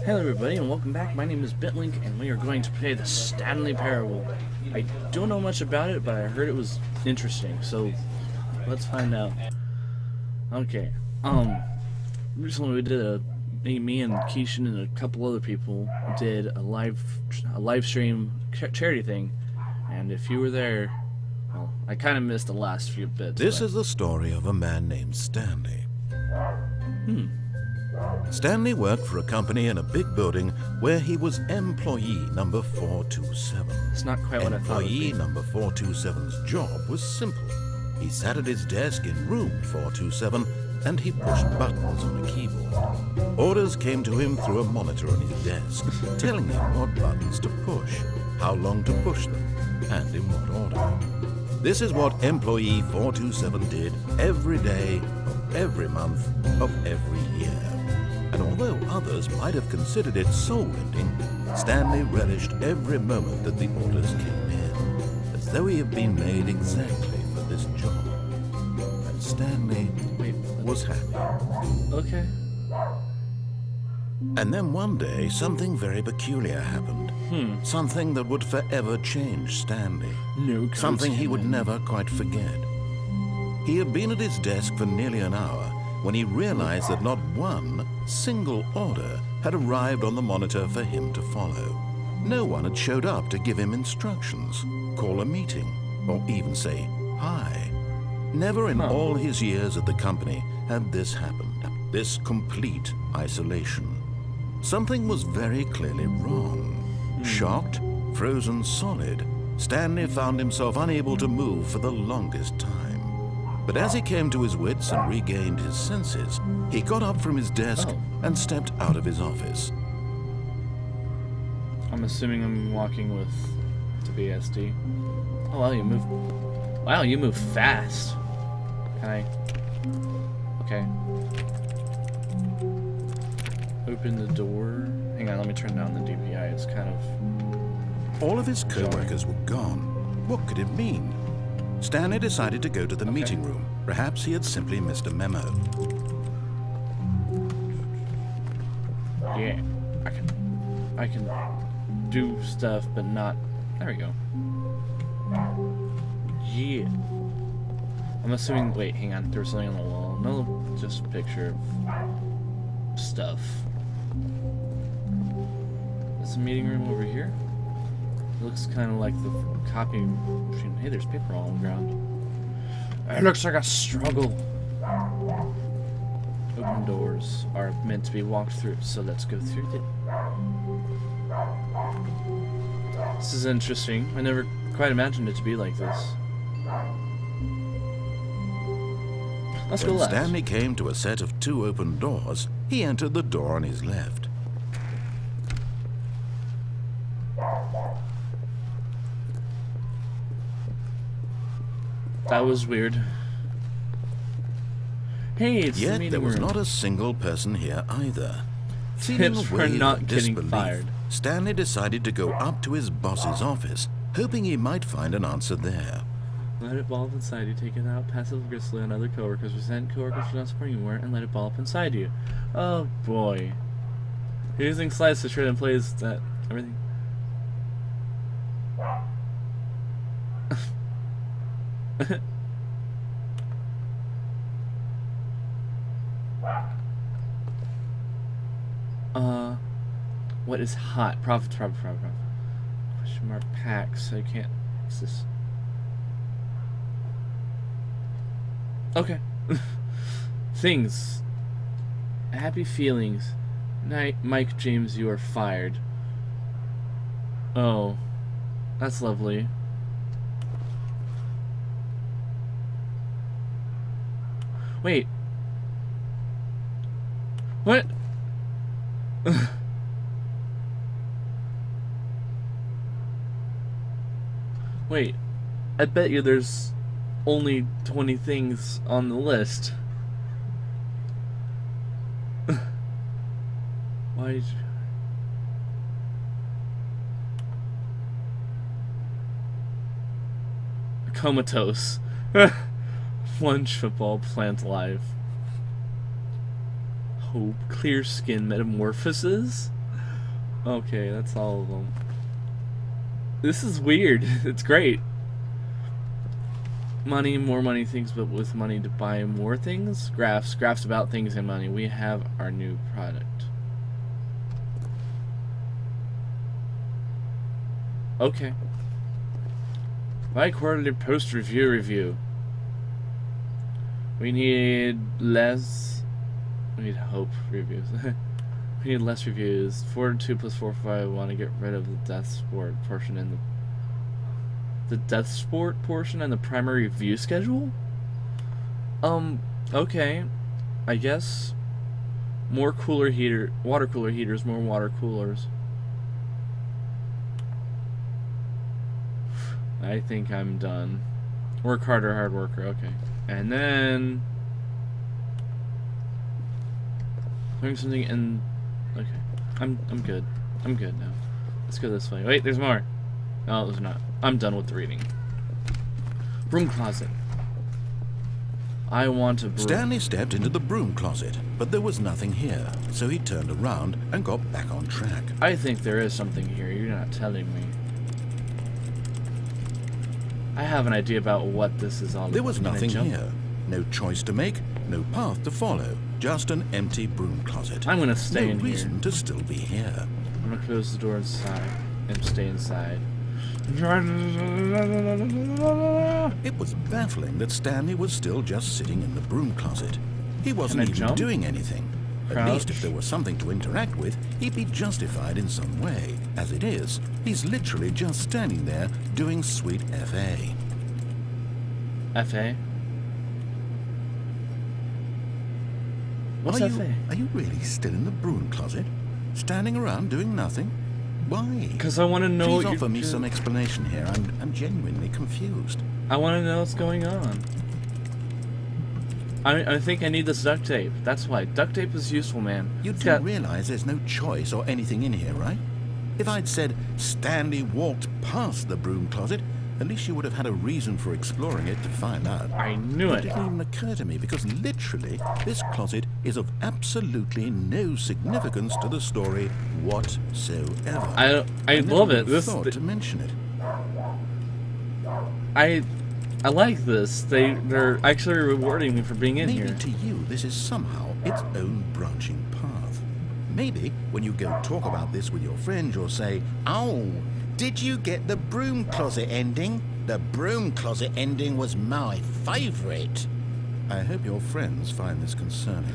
Hello everybody and welcome back. My name is Bitlink and we are going to play the Stanley Parable. I don't know much about it, but I heard it was interesting, so let's find out. Okay, recently we did me and Keishan and a couple other people did a live stream charity thing, and if you were there, well, I kind of missed the last few bits. This is the story of a man named Stanley. Stanley worked for a company in a big building where he was employee number 427. It's not quite what I thought it would be. Employee number 427's job was simple. He sat at his desk in room 427 and he pushed buttons on a keyboard. Orders came to him through a monitor on his desk, telling him what buttons to push, how long to push them, and in what order. This is what employee 427 did every day of every month of every year. And although others might have considered it soul-ending, Stanley relished every moment that the orders came in, as though he had been made exactly for this job. And Stanley was happy. Okay. And then one day, something very peculiar happened. Something that would forever change Stanley. No, something he would never quite forget. He had been at his desk for nearly an hour when he realized that not one single order had arrived on the monitor for him to follow. No one had showed up to give him instructions, call a meeting, or even say hi. Never in all his years at the company had this happened, this complete isolation. Something was very clearly wrong. Shocked, frozen solid, Stanley found himself unable to move for the longest time. But as he came to his wits and regained his senses, he got up from his desk and stepped out of his office. I'm assuming I'm walking with the BSD. Oh wow, you move. Wow, you move fast. Can I? Okay. Open the door. Hang on, let me turn down the DPI. It's kind of. All of his co-workers were gone. What could it mean? Stanley decided to go to the meeting room. Perhaps he had simply missed a memo. Yeah, I can do stuff, but not. There we go. Yeah. I'm assuming. Wait, hang on. There was something on the wall. No, just a picture of stuff. Is the meeting room over here? It looks kind of like the copy machine. Hey, there's paper all on the ground. It looks like a struggle. Open doors are meant to be walked through, so let's go through it. This is interesting. I never quite imagined it to be like this. Let's go left. When Stanley came to a set of 2 open doors, he entered the door on his left. That was weird. Hey, it's the Yet meeting there was room. not a single person here either. Feeling Tips a for wave not of getting disbelief, fired. Stanley decided to go up to his boss's office, hoping he might find an answer there. Let it ball up inside you. Take it out passive-aggressively on other coworkers. Resent coworkers for not supporting you more, and let it ball up inside you. Oh boy. Using slides to try and plays that everything. What is hot? Profit. Question mark packs. I can't. What's this? Okay. Things. Happy feelings. Night, Mike James, you are fired. Oh. That's lovely. Wait. What? Wait. I bet you there's only 20 things on the list. Why did you... Comatose. Lunge football plant live. Hope clear skin metamorphosis. Okay, that's all of them. This is weird. It's great. Money, more money, things, but with money to buy more things. Graphs about things and money. We have our new product. Okay. Quarterly post review. We need less. We need hope reviews. We need less reviews. 4 2 plus 4 5. I want to get rid of the death sport portion in the death sport portion and the primary view schedule. Okay. I guess more water cooler heaters, more water coolers. I think I'm done. Work harder, hard worker. Okay. And then learn something in. Okay. I'm good. I'm good now. Let's go this way. Wait, there's more. No, there's not. I'm done with the reading. Broom closet. I want a broom. Stanley stepped into the broom closet, but there was nothing here, so he turned around and got back on track. I think there is something here. You're not telling me. I have an idea about what this is all about. There was nothing here. No choice to make, no path to follow. Just an empty broom closet. I'm gonna stay in here. No reason to still be here. I'm gonna close the door inside and stay inside. It was baffling that Stanley was still just sitting in the broom closet. He wasn't even doing anything. At least if there was something to interact with, he'd be justified in some way. As it is, he's literally just standing there doing sweet FA. FA? What's FA? Are you really still in the broom closet? Standing around doing nothing? Why? Because I want to know. Please offer me some explanation here. I'm genuinely confused. I want to know what's going on. I think I need this duct tape. That's why. Duct tape is useful, man. You do realize there's no choice or anything in here, right? If I'd said Stanley walked past the broom closet, at least you would have had a reason for exploring it to find out. I knew it. It didn't even occur to me because literally this closet is of absolutely no significance to the story whatsoever. I love it. This thought to mention it. I like this. They're actually rewarding me for being in here. Maybe to you this is somehow its own branching path. Maybe when you go talk about this with your friend, you'll say, "Oh, did you get the broom closet ending? The broom closet ending was my favorite." I hope your friends find this concerning.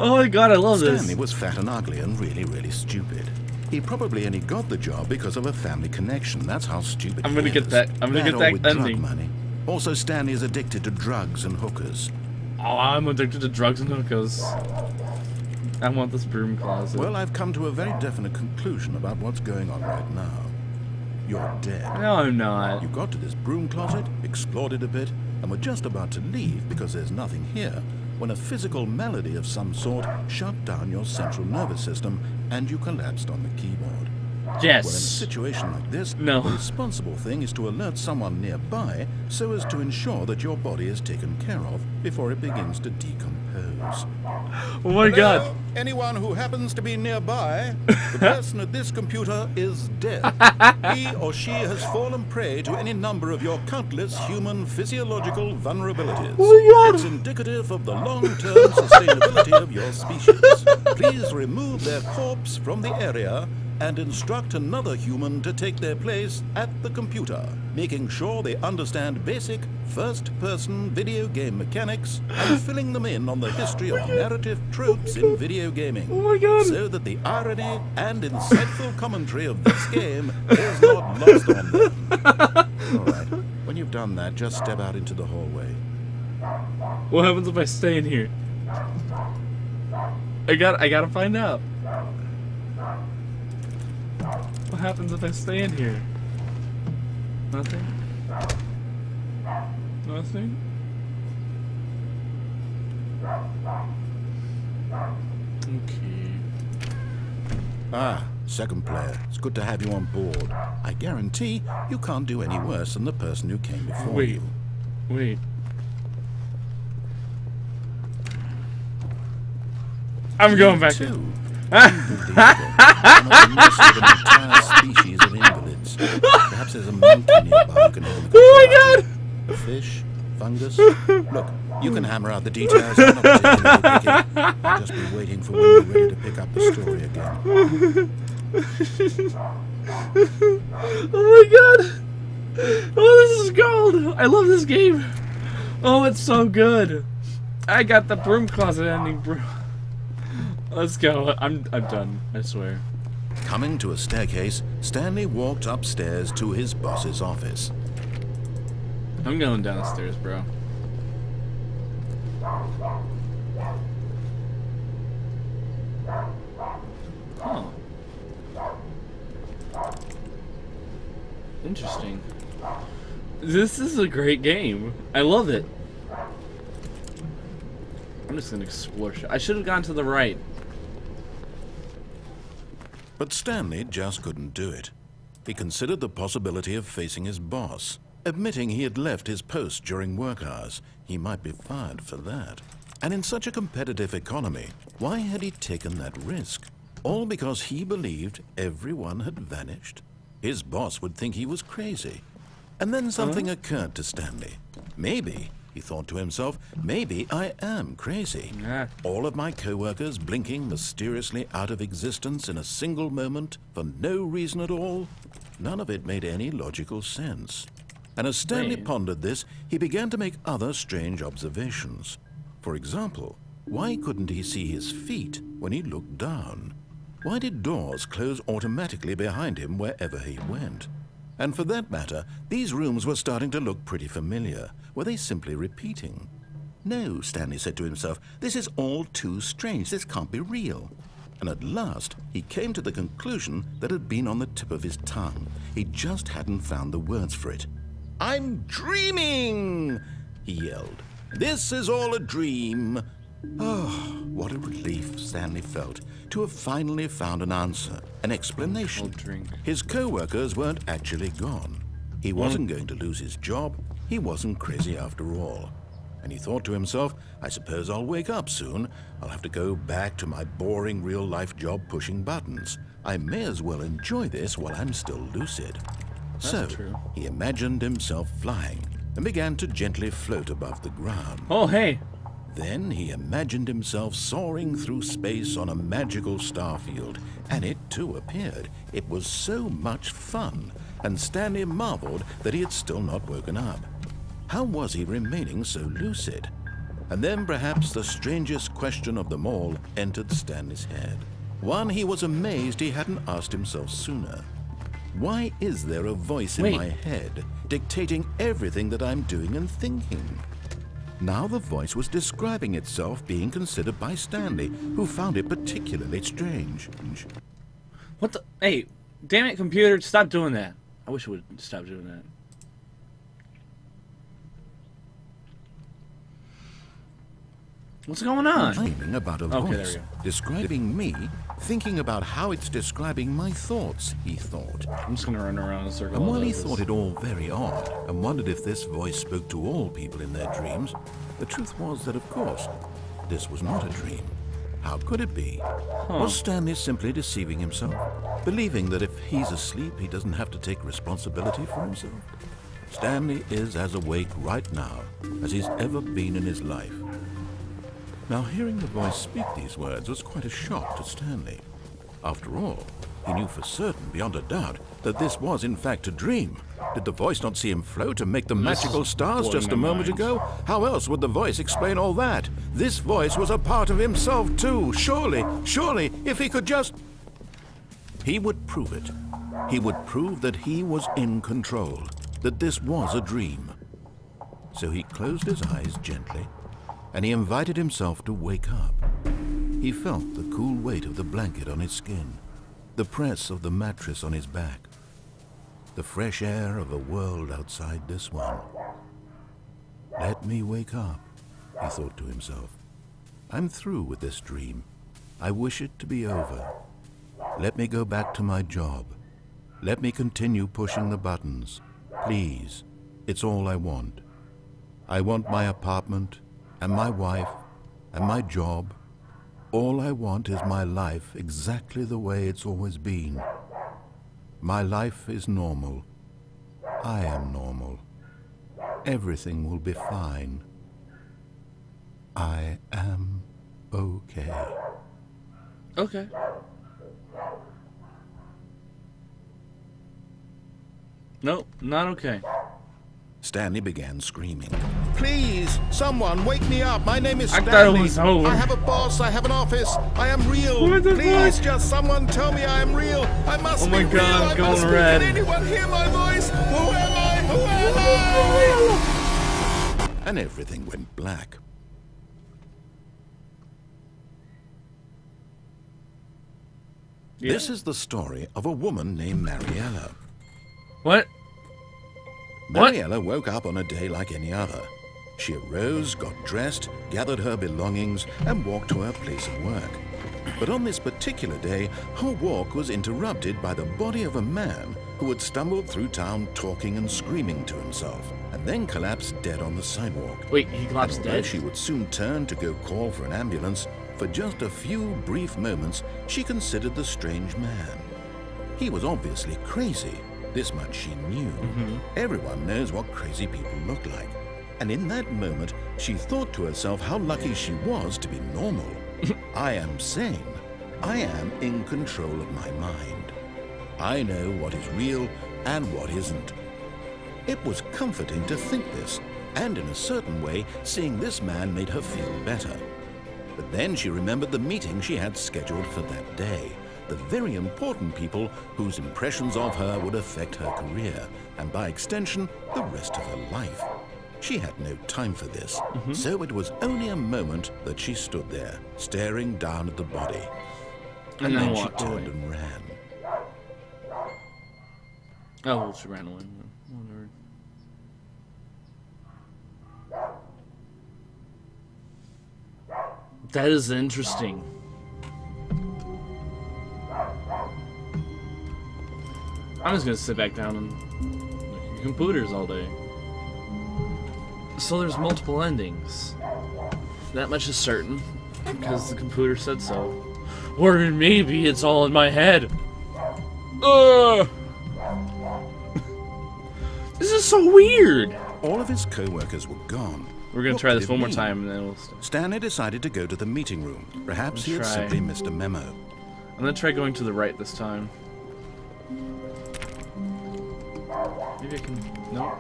Oh my god, I love this. Stanley was fat and ugly and really, really stupid. He probably only got the job because of a family connection. That's how stupid I'm gonna get that. I'm gonna get that ending. Drug money. Also, Stanley is addicted to drugs and hookers. Oh, I'm addicted to drugs and hookers. I want this broom closet. Well, I've come to a very definite conclusion about what's going on right now. You're dead. No, I'm not. You got to this broom closet, explored it a bit, and were just about to leave because there's nothing here, when a physical malady of some sort shut down your central nervous system and you collapsed on the keyboard. Yes. Well, in a situation like this, the responsible thing is to alert someone nearby so as to ensure that your body is taken care of before it begins to decompose. Oh my god. Anyone who happens to be nearby, the person at this computer is dead. He or she has fallen prey to any number of your countless human physiological vulnerabilities. Oh my god. It's indicative of the long-term sustainability of your species. Please remove their corpse from the area and instruct another human to take their place at the computer, making sure they understand basic first-person video game mechanics and filling them in on the history of narrative tropes in video gaming, oh my god, so that the irony and insightful commentary of this game is not lost on them. Alright, when you've done that, just step out into the hallway. What happens if I stay in here? I gotta find out. What happens if I stay in here? Nothing? Nothing? Okay. Ah, second player. It's good to have you on board. I guarantee you can't do any worse than the person who came before you. Wait. I'm going back. Too. Unbelievable. One of the most of an entire species of invalids. Perhaps there's a monkey nearby who can help me. Oh my god! A fish? Fungus? Look, you can hammer out the details. I'm not particularly picky. I'll just be waiting for when you're ready to pick up the story again. Oh my god! Oh, this is gold! I love this game! Oh, it's so good! I got the broom closet ending, bro. Let's go. I'm done, I swear. Coming to a staircase, Stanley walked upstairs to his boss's office. I'm going downstairs, bro. Huh. Interesting. This is a great game. I love it. I'm just gonna explore. I should have gone to the right. But Stanley just couldn't do it. He considered the possibility of facing his boss. Admitting he had left his post during work hours, he might be fired for that. And in such a competitive economy, why had he taken that risk? All because he believed everyone had vanished? His boss would think he was crazy. And then something occurred to Stanley. Maybe, he thought to himself, maybe I am crazy. All of my co-workers blinking mysteriously out of existence in a single moment for no reason at all? None of it made any logical sense. And as Stanley pondered this, he began to make other strange observations. For example, why couldn't he see his feet when he looked down? Why did doors close automatically behind him wherever he went? And for that matter, these rooms were starting to look pretty familiar. Were they simply repeating? No, Stanley said to himself, this is all too strange. This can't be real. And at last, he came to the conclusion that had been on the tip of his tongue. He just hadn't found the words for it. I'm dreaming, he yelled. This is all a dream. Oh, what a relief Stanley felt to have finally found an answer, an explanation. His co-workers weren't actually gone. He wasn't going to lose his job. He wasn't crazy after all. And he thought to himself, I suppose I'll wake up soon. I'll have to go back to my boring real-life job pushing buttons. I may as well enjoy this while I'm still lucid. So he imagined himself flying and began to gently float above the ground. Oh, hey. Then he imagined himself soaring through space on a magical starfield, and it too appeared. It was so much fun, and Stanley marveled that he had still not woken up. How was he remaining so lucid? And then perhaps the strangest question of them all entered Stanley's head. One he was amazed he hadn't asked himself sooner. Why is there a voice in my head dictating everything that I'm doing and thinking? Now the voice was describing itself being considered by Stanley, who found it particularly strange. What the? Hey, damn it, computer, stop doing that. I wish it would stop doing that. What's going on? Dreaming about a voice describing me, thinking about how it's describing my thoughts, he thought. I'm just gonna run around in a circle. And while he thought it all very odd, and wondered if this voice spoke to all people in their dreams, the truth was that, of course, this was not a dream. How could it be? Was Stanley simply deceiving himself, believing that if he's asleep, he doesn't have to take responsibility for himself? Stanley is as awake right now as he's ever been in his life. Now, hearing the voice speak these words was quite a shock to Stanley. After all, he knew for certain, beyond a doubt, that this was in fact a dream. Did the voice not see him float and make the magical stars just a moment ago? How else would the voice explain all that? This voice was a part of himself too. Surely, if he could just... He would prove it. He would prove that he was in control, that this was a dream. So he closed his eyes gently, and he invited himself to wake up. He felt the cool weight of the blanket on his skin, the press of the mattress on his back, the fresh air of a world outside this one. Let me wake up, he thought to himself. I'm through with this dream. I wish it to be over. Let me go back to my job. Let me continue pushing the buttons. Please, it's all I want. I want my apartment, and my wife, and my job, All I want is my life exactly the way it's always been. My life is normal. I am normal. Everything will be fine. I am okay. Okay. Nope, not okay. Stanley began screaming. Please, someone, wake me up. My name is Stanley. I thought it was over. I have a boss. I have an office. I am real. What the Please, fuck? just someone tell me I am real. I must Oh my be God, real. I'm I going must be. red. Can anyone hear my voice? Who am I? Who am I? And everything went black. Yeah. This is the story of a woman named Mariella. What? What? Mariella woke up on a day like any other. She arose, got dressed, gathered her belongings, and walked to her place of work. But on this particular day, her walk was interrupted by the body of a man who had stumbled through town talking and screaming to himself, and then collapsed dead on the sidewalk. Wait, he collapsed Although dead? she would soon turn to go call for an ambulance, for just a few brief moments, she considered the strange man. He was obviously crazy. This much she knew. Everyone knows what crazy people look like. And in that moment, she thought to herself how lucky she was to be normal. I am sane. I am in control of my mind. I know what is real and what isn't. It was comforting to think this, and in a certain way, seeing this man made her feel better. But then she remembered the meeting she had scheduled for that day. The very important people whose impressions of her would affect her career, and by extension, the rest of her life. She had no time for this, so it was only a moment that she stood there, staring down at the body. And then she walked turned away. and ran. Oh, well, she ran away. Whatever. That is interesting. I'm just gonna sit back down and look at computers all day. So there's multiple endings. That much is certain, because the computer said so. Or maybe it's all in my head. Ugh! This is so weird! All of his co-workers were gone. We're gonna What try did this it one more mean? time and then we'll stop. Stanley decided to go to the meeting room. Perhaps he had Try. simply missed a memo. I'm gonna try going to the right this time. Maybe I can... No.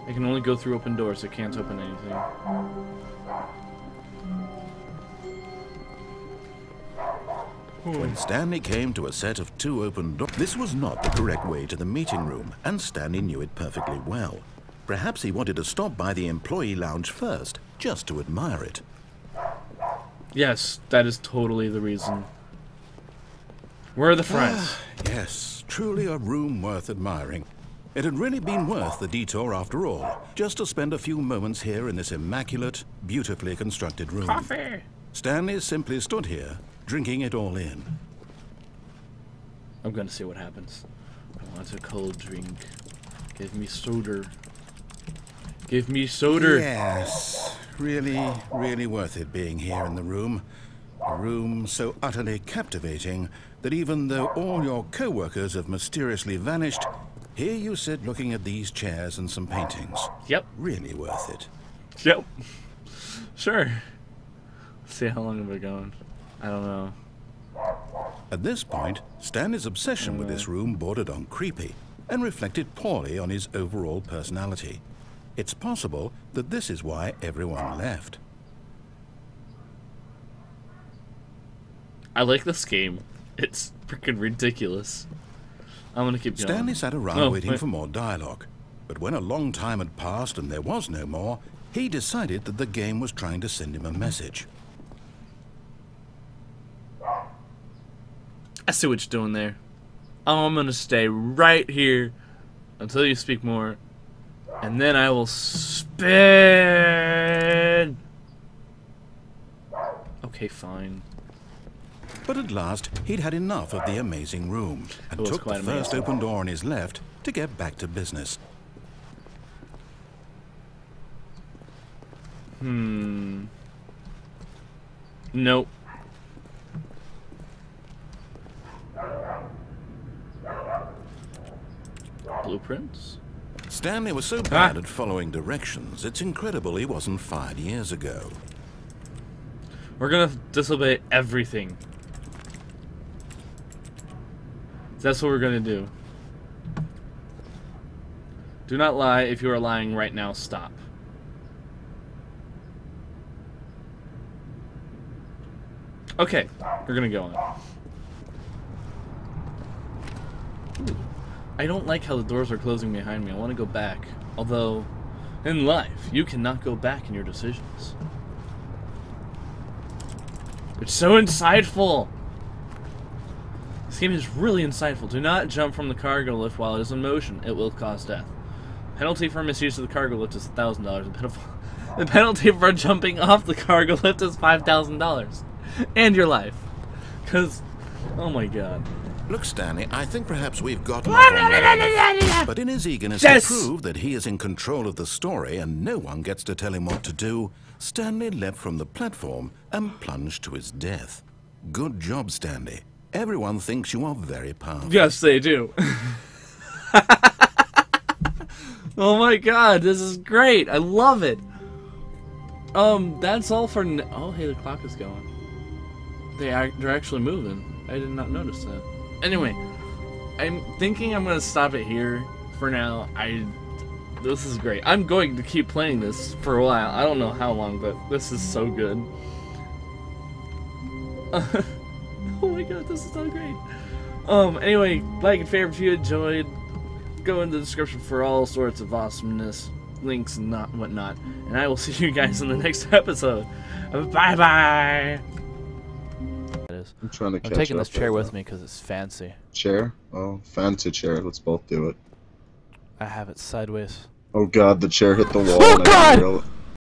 I can only go through open doors. I can't open anything. When Stanley came to a set of 2 open doors, this was not the correct way to the meeting room, and Stanley knew it perfectly well. Perhaps he wanted to stop by the employee lounge first, just to admire it. Yes, that is totally the reason. Where are the friends? Yes, truly a room worth admiring. It had really been worth the detour after all, just to spend a few moments here in this immaculate, beautifully constructed room. Coffee! Stanley simply stood here, drinking it all in. I'm gonna see what happens. I want a cold drink. Give me soda. Give me soda! Yes, really worth it being here in the room. A room so utterly captivating that even though all your co-workers have mysteriously vanished, here you sit looking at these chairs and some paintings. Yep. Really worth it. Yep. Sure. Let's see how long have we gone. I don't know. At this point, Stanley's obsession with this room bordered on creepy and reflected poorly on his overall personality. It's possible that this is why everyone left. I like this game. It's freaking ridiculous. I'm gonna keep going. Stanley sat around waiting wait. for more dialogue. But when a long time had passed and there was no more, he decided that the game was trying to send him a message. I see what you're doing there. I'm gonna stay right here until you speak more, and then I will spin. Okay, fine. But at last, he'd had enough of the amazing room and It was took the quite first amazing. open door on his left to get back to business. Nope. Blueprints? Stanley was so bad at following directions, it's incredible he wasn't fired years ago. We're gonna disobey everything. That's what we're gonna do. Do not lie. If you are lying right now, stop. Okay, we're gonna go on. Ooh. I don't like how the doors are closing behind me. I want to go back. Although, in life, you cannot go back in your decisions. It's so insightful! This game is really insightful. Do not jump from the cargo lift while it is in motion. It will cause death. Penalty for misuse of the cargo lift is $1,000. The penalty for jumping off the cargo lift is $5,000. And your life. Because, oh my god. Look, Stanley, I think perhaps we've gotten off on one. But in his eagerness to prove that he is in control of the story and no one gets to tell him what to do, Stanley leapt from the platform and plunged to his death. Good job, Stanley. Everyone thinks you are very powerful. Yes, they do. Oh my god, this is great. I love it. That's all for oh, hey, the clock is going. They're actually moving. I did not notice that. Anyway, I'm thinking I'm gonna stop it here for now. This is great. I'm going to keep playing this for a while. I don't know how long, but this is so good. Oh my god, this is so great. Anyway, like and favorite if you enjoyed. Go in the description for all sorts of awesomeness, links and whatnot. And I will see you guys in the next episode. Bye bye. I'm trying to catch I'm taking up this chair right with now. me because it's fancy. Chair? Oh, fancy chair. Let's both do it. I have it sideways. Oh god, the chair hit the wall. Oh and I didn't god! realize-